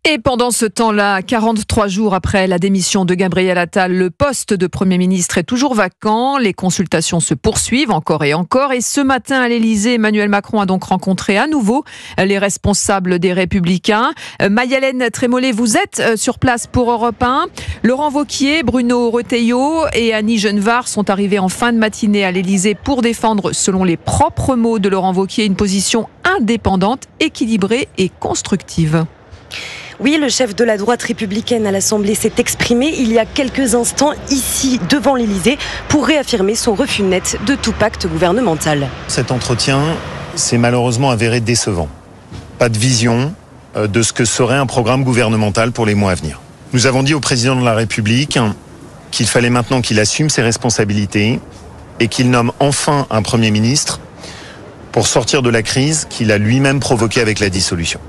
Et pendant ce temps-là, 43 jours après la démission de Gabriel Attal, le poste de Premier ministre est toujours vacant. Les consultations se poursuivent encore et encore. Et ce matin à l'Élysée, Emmanuel Macron a donc rencontré à nouveau les responsables des Républicains. Maï-Hélène Trémollet, vous êtes sur place pour Europe 1. Laurent Wauquiez, Bruno Retailleau et Annie Genevard sont arrivés en fin de matinée à l'Élysée pour défendre, selon les propres mots de Laurent Wauquiez, une position indépendante, équilibrée et constructive. Oui, le chef de la droite républicaine à l'Assemblée s'est exprimé il y a quelques instants ici devant l'Élysée pour réaffirmer son refus net de tout pacte gouvernemental. Cet entretien s'est malheureusement avéré décevant. Pas de vision de ce que serait un programme gouvernemental pour les mois à venir. Nous avons dit au président de la République qu'il fallait maintenant qu'il assume ses responsabilités et qu'il nomme enfin un Premier ministre pour sortir de la crise qu'il a lui-même provoquée avec la dissolution.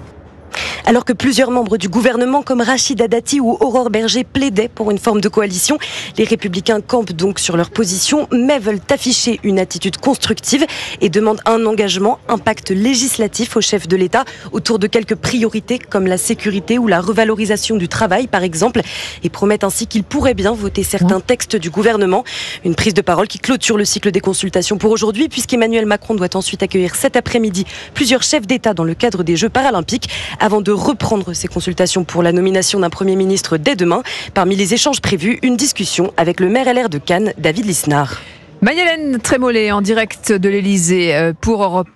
Alors que plusieurs membres du gouvernement comme Rachida Dati ou Aurore Berger plaidaient pour une forme de coalition, les Républicains campent donc sur leur position, mais veulent afficher une attitude constructive et demandent un engagement, un pacte législatif au chef de l'État autour de quelques priorités comme la sécurité ou la revalorisation du travail par exemple, et promettent ainsi qu'ils pourraient bien voter certains textes du gouvernement. Une prise de parole qui clôture le cycle des consultations pour aujourd'hui, puisqu'Emmanuel Macron doit ensuite accueillir cet après-midi plusieurs chefs d'État dans le cadre des Jeux paralympiques avant de reprendre ses consultations pour la nomination d'un Premier ministre dès demain. Parmi les échanges prévus, une discussion avec le maire LR de Cannes, David Lisnard. Maï-Hélène Trémollet en direct de l'Élysée pour Europe